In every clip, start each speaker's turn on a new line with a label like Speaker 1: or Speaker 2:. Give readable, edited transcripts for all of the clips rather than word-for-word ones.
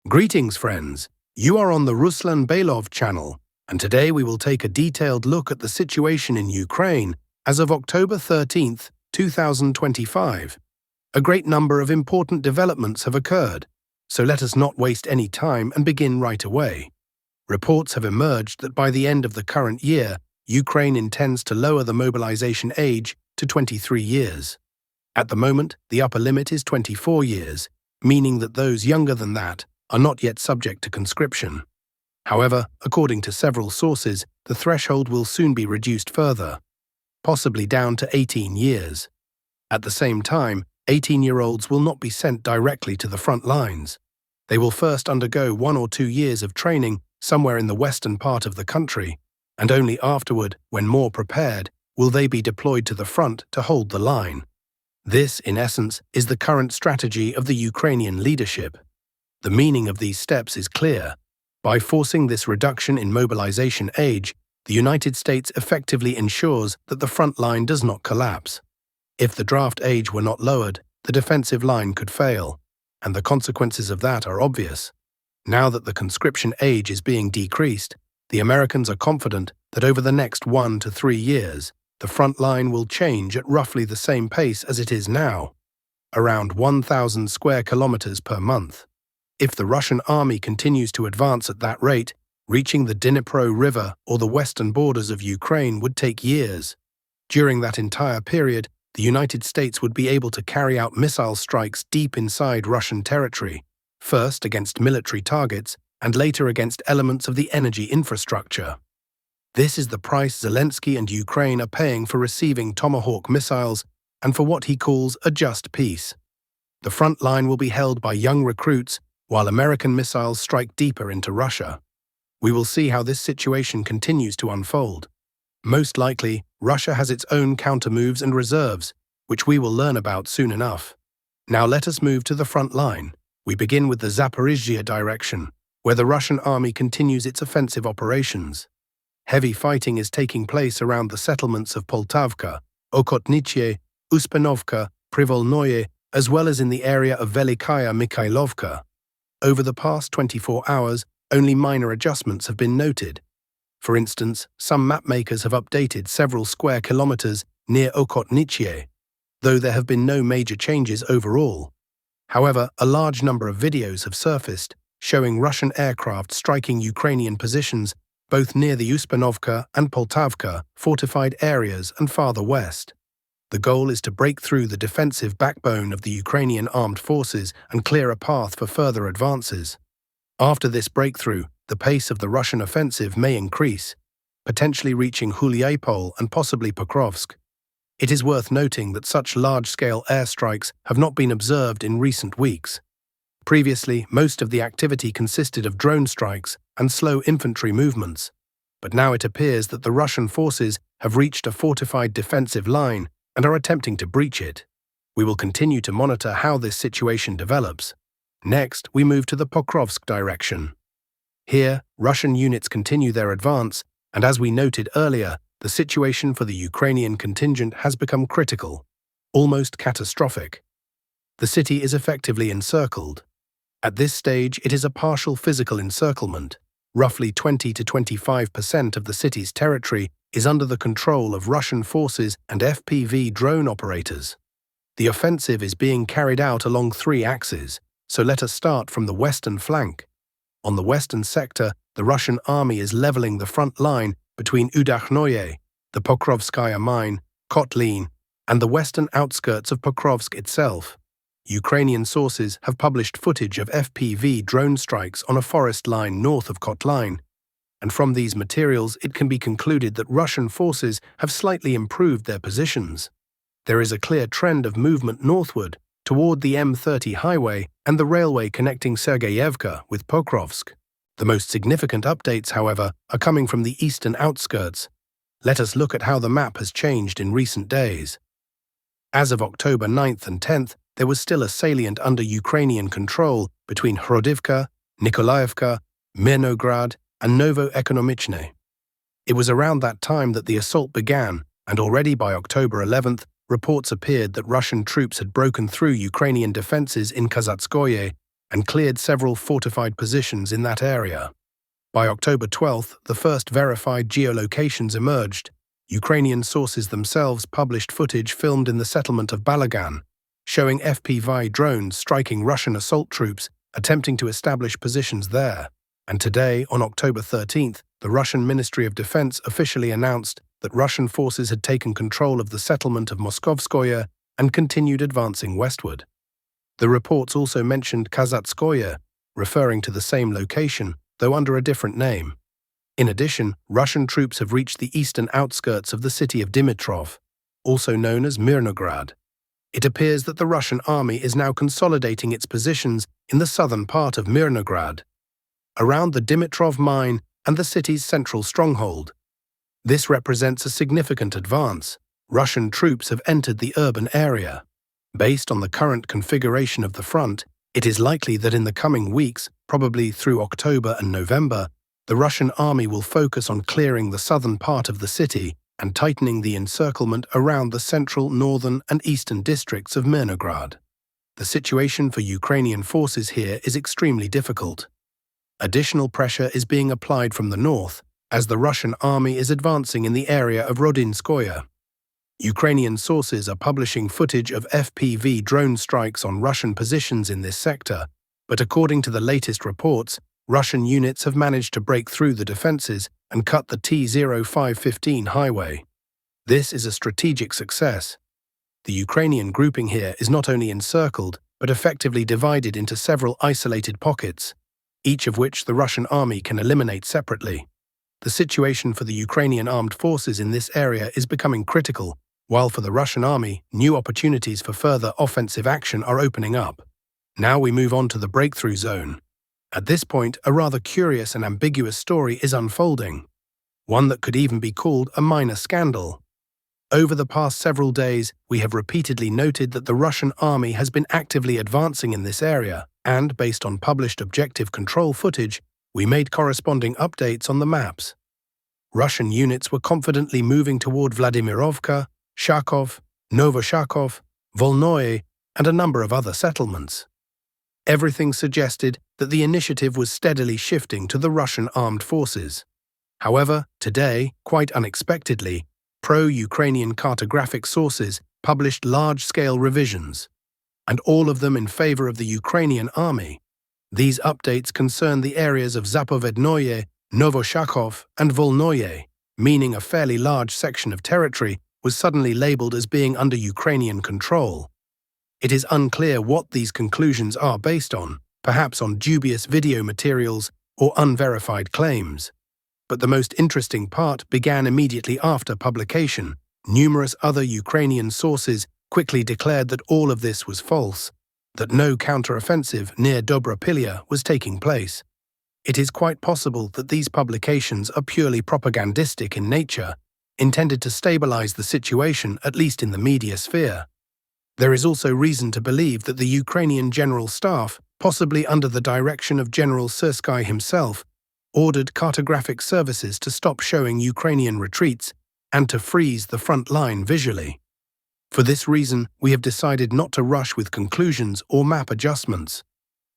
Speaker 1: Greetings, friends. You are on the Ruslan Belov channel, and today we will take a detailed look at the situation in Ukraine as of October 13th, 2025. A great number of important developments have occurred, so let us not waste any time and begin right away. Reports have emerged that by the end of the current year, Ukraine intends to lower the mobilization age to 23 years. At the moment, the upper limit is 24 years, meaning that those younger than that are not yet subject to conscription. However, according to several sources, the threshold will soon be reduced further, possibly down to 18 years. At the same time, 18-year-olds will not be sent directly to the front lines. They will first undergo 1 or 2 years of training somewhere in the western part of the country, and only afterward, when more prepared, will they be deployed to the front to hold the line. This, in essence, is the current strategy of the Ukrainian leadership. The meaning of these steps is clear. By forcing this reduction in mobilization age, the United States effectively ensures that the front line does not collapse. If the draft age were not lowered, the defensive line could fail, and the consequences of that are obvious. Now that the conscription age is being decreased, the Americans are confident that over the next 1 to 3 years, the front line will change at roughly the same pace as it is now, around 1,000 square kilometers per month. If the Russian army continues to advance at that rate, reaching the Dnipro River or the western borders of Ukraine would take years. During that entire period, the United States would be able to carry out missile strikes deep inside Russian territory, first against military targets and later against elements of the energy infrastructure. This is the price Zelensky and Ukraine are paying for receiving Tomahawk missiles and for what he calls a just peace. The front line will be held by young recruits while American missiles strike deeper into Russia. We will see how this situation continues to unfold. Most likely, Russia has its own countermoves and reserves, which we will learn about soon enough. Now let us move to the front line. We begin with the Zaporizhia direction, where the Russian army continues its offensive operations. Heavy fighting is taking place around the settlements of Poltavka, Okhotniche, Uspanovka, Privolnoye, as well as in the area of Velikaya Mikhailovka. Over the past 24 hours, only minor adjustments have been noted. For instance, some mapmakers have updated several square kilometers near Okhotniche, though there have been no major changes overall. However, a large number of videos have surfaced showing Russian aircraft striking Ukrainian positions both near the Uspanovka and Poltavka fortified areas and farther west. The goal is to break through the defensive backbone of the Ukrainian armed forces and clear a path for further advances. After this breakthrough, the pace of the Russian offensive may increase, potentially reaching Huliapol and possibly Pokrovsk. It is worth noting that such large-scale airstrikes have not been observed in recent weeks. Previously, most of the activity consisted of drone strikes and slow infantry movements, but now it appears that the Russian forces have reached a fortified defensive line and are attempting to breach it. We will continue to monitor how this situation develops. Next, we move to the Pokrovsk direction. Here, Russian units continue their advance, and as we noted earlier, the situation for the Ukrainian contingent has become critical, almost catastrophic. The city is effectively encircled. At this stage, it is a partial physical encirclement. Roughly 20 to 25% of the city's territory is under the control of Russian forces and FPV drone operators. The offensive is being carried out along 3 axes, so let us start from the western flank. On the western sector, the Russian army is leveling the front line between Udakhnoye, the Pokrovskaya mine, Kotlin, and the western outskirts of Pokrovsk itself. Ukrainian sources have published footage of FPV drone strikes on a forest line north of Kotlin, and from these materials it can be concluded that Russian forces have slightly improved their positions. There is a clear trend of movement northward toward the M30 highway and the railway connecting Sergeyevka with Pokrovsk. The most significant updates, however, are coming from the eastern outskirts. Let us look at how the map has changed in recent days. As of October 9th and 10th, there was still a salient under Ukrainian control between Hrodivka, Nikolaevka, Mirnograd, and Novo-Ekonomichne. It was around that time that the assault began, and already by October 11th, reports appeared that Russian troops had broken through Ukrainian defenses in Kazatskoye and cleared several fortified positions in that area. By October 12th, the first verified geolocations emerged. Ukrainian sources themselves published footage filmed in the settlement of Balagan, showing FPV drones striking Russian assault troops attempting to establish positions there. And today, on October 13th, the Russian Ministry of Defense officially announced that Russian forces had taken control of the settlement of Moskovskoye and continued advancing westward. The reports also mentioned Kazatskoye, referring to the same location, though under a different name. In addition, Russian troops have reached the eastern outskirts of the city of Dimitrov, also known as Mirnograd. It appears that the Russian army is now consolidating its positions in the southern part of Mirnograd, around the Dimitrov mine and the city's central stronghold. This represents a significant advance. Russian troops have entered the urban area. Based on the current configuration of the front, it is likely that in the coming weeks, probably through October and November, the Russian army will focus on clearing the southern part of the city and tightening the encirclement around the central, northern, and eastern districts of Mirnograd. The situation for Ukrainian forces here is extremely difficult. Additional pressure is being applied from the north, as the Russian army is advancing in the area of Rodinskoye. Ukrainian sources are publishing footage of FPV drone strikes on Russian positions in this sector, but according to the latest reports, Russian units have managed to break through the defenses and cut the T-0515 highway. This is a strategic success. The Ukrainian grouping here is not only encircled, but effectively divided into several isolated pockets, each of which the Russian army can eliminate separately. The situation for the Ukrainian armed forces in this area is becoming critical, while for the Russian army, new opportunities for further offensive action are opening up. Now we move on to the breakthrough zone. At this point, a rather curious and ambiguous story is unfolding, one that could even be called a minor scandal. Over the past several days, we have repeatedly noted that the Russian army has been actively advancing in this area, and based on published objective control footage, we made corresponding updates on the maps. Russian units were confidently moving toward Vladimirovka, Sharkov, Novosharkov, Volnoye, and a number of other settlements. Everything suggested that the initiative was steadily shifting to the Russian armed forces. However, today, quite unexpectedly, pro-Ukrainian cartographic sources published large-scale revisions, and all of them in favor of the Ukrainian army. These updates concern the areas of Zaporizhia, Novosharkov, and Volnoye, meaning a fairly large section of territory was suddenly labeled as being under Ukrainian control. It is unclear what these conclusions are based on, perhaps on dubious video materials or unverified claims. But the most interesting part began immediately after publication. Numerous other Ukrainian sources quickly declared that all of this was false, that no counteroffensive near Dobropilya was taking place. It is quite possible that these publications are purely propagandistic in nature, intended to stabilize the situation, at least in the media sphere. There is also reason to believe that the Ukrainian General Staff, possibly under the direction of General Syrsky himself, ordered cartographic services to stop showing Ukrainian retreats and to freeze the front line visually. For this reason, we have decided not to rush with conclusions or map adjustments.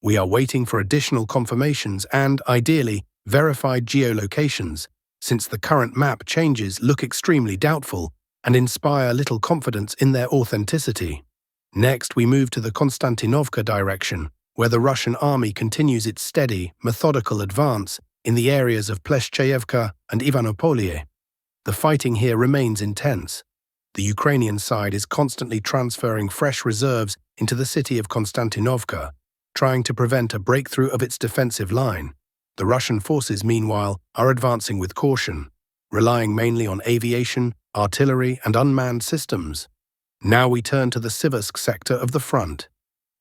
Speaker 1: We are waiting for additional confirmations and, ideally, verified geolocations, since the current map changes look extremely doubtful and inspire little confidence in their authenticity. Next, we move to the Constantinovka direction, where the Russian army continues its steady, methodical advance in the areas of Pleshcheyevka and Ivanopoliye. The fighting here remains intense. The Ukrainian side is constantly transferring fresh reserves into the city of Constantinovka, trying to prevent a breakthrough of its defensive line. The Russian forces, meanwhile, are advancing with caution, relying mainly on aviation, artillery, and unmanned systems. Now we turn to the Civk sector of the front.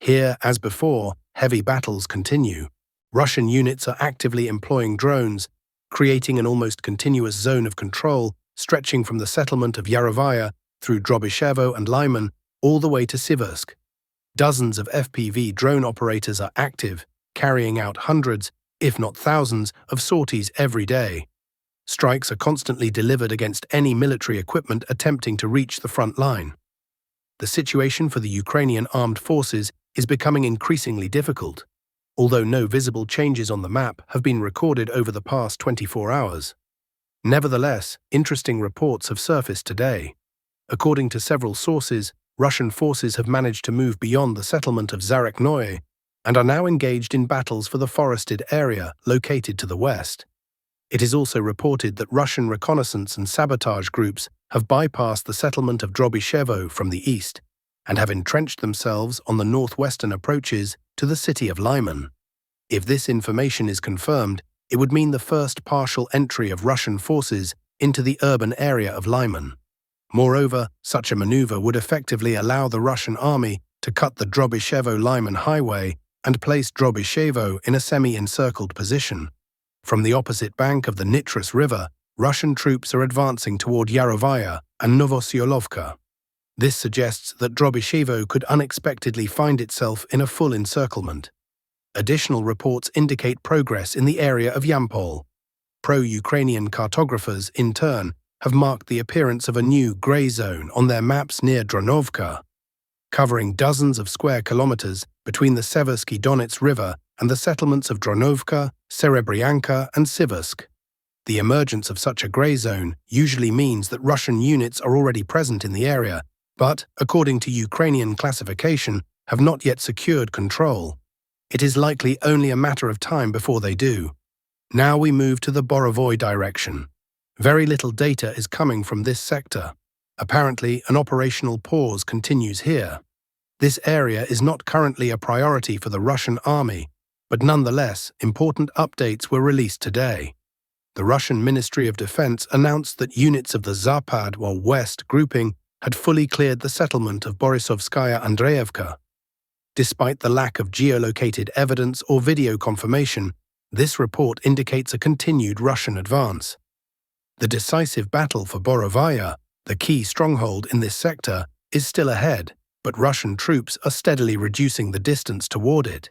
Speaker 1: Here, as before, heavy battles continue. Russian units are actively employing drones, creating an almost continuous zone of control stretching from the settlement of Yarovaya through Drobyshevo and Liman all the way to Civk. Dozens of FPV drone operators are active, carrying out hundreds, if not thousands, of sorties every day. Strikes are constantly delivered against any military equipment attempting to reach the front line. The situation for the Ukrainian armed forces is becoming increasingly difficult. although no visible changes on the map have been recorded over the past 24 hours. Nevertheless, interesting reports have surfaced today. According to several sources, Russian forces have managed to move beyond the settlement of Zareknoye and are now engaged in battles for the forested area located to the west. It is also reported that Russian reconnaissance and sabotage groups have bypassed the settlement of Drobyshevo from the east and have entrenched themselves on the northwestern approaches to the city of Liman. If this information is confirmed, it would mean the first partial entry of Russian forces into the urban area of Liman. Moreover, such a maneuver would effectively allow the Russian army to cut the Drobyshevo-Liman highway and place Drobyshevo in a semi-encircled position. From the opposite bank of the Nitrus River, Russian troops are advancing toward Yarovaya and Novosyolovka. This suggests that Drobyshevo could unexpectedly find itself in a full encirclement. Additional reports indicate progress in the area of Yampol. Pro-Ukrainian cartographers, in turn, have marked the appearance of a new grey zone on their maps near Dronovka, covering dozens of square kilometers between the Seversky Donets River and the settlements of Dronovka, Serebryanka, and Siversk. The emergence of such a grey zone usually means that Russian units are already present in the area, but, according to Ukrainian classification, have not yet secured control. It is likely only a matter of time before they do. Now we move to the Boravoy direction. Very little data is coming from this sector. Apparently, an operational pause continues here. This area is not currently a priority for the Russian army, but nonetheless, important updates were released today. The Russian Ministry of Defense announced that units of the Zapad or West grouping had fully cleared the settlement of Borisovskaya Andreevka. Despite the lack of geolocated evidence or video confirmation, this report indicates a continued Russian advance. The decisive battle for Boravoy, the key stronghold in this sector, is still ahead, but Russian troops are steadily reducing the distance toward it.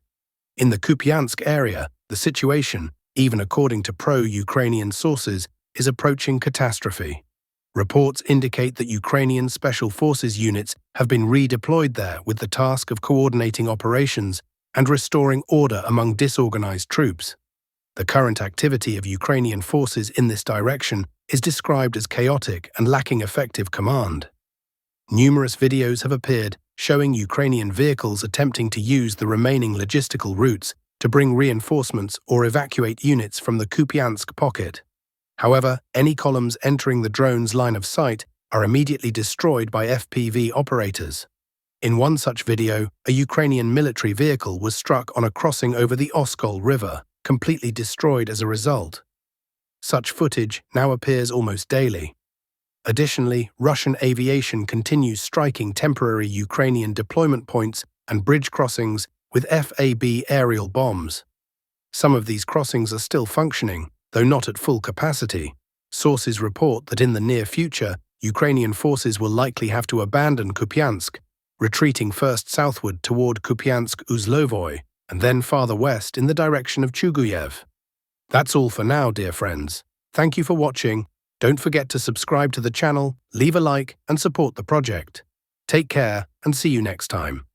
Speaker 1: In the Kupyansk area, the situation, even according to pro-Ukrainian sources, is approaching catastrophe. Reports indicate that Ukrainian Special Forces units have been redeployed there with the task of coordinating operations and restoring order among disorganized troops. The current activity of Ukrainian forces in this direction is described as chaotic and lacking effective command. Numerous videos have appeared showing Ukrainian vehicles attempting to use the remaining logistical routes to bring reinforcements or evacuate units from the Kupyansk pocket. However, any columns entering the drone's line of sight are immediately destroyed by FPV operators. In one such video, a Ukrainian military vehicle was struck on a crossing over the Oskol River, completely destroyed as a result. Such footage now appears almost daily. Additionally, Russian aviation continues striking temporary Ukrainian deployment points and bridge crossings with FAB aerial bombs. Some of these crossings are still functioning, though not at full capacity. Sources report that in the near future, Ukrainian forces will likely have to abandon Kupyansk, retreating first southward toward Kupyansk-Uzlovoy, and then farther west in the direction of Chuguyev. That's all for now, dear friends. Thank you for watching. Don't forget to subscribe to the channel, leave a like, and support the project. Take care, and see you next time.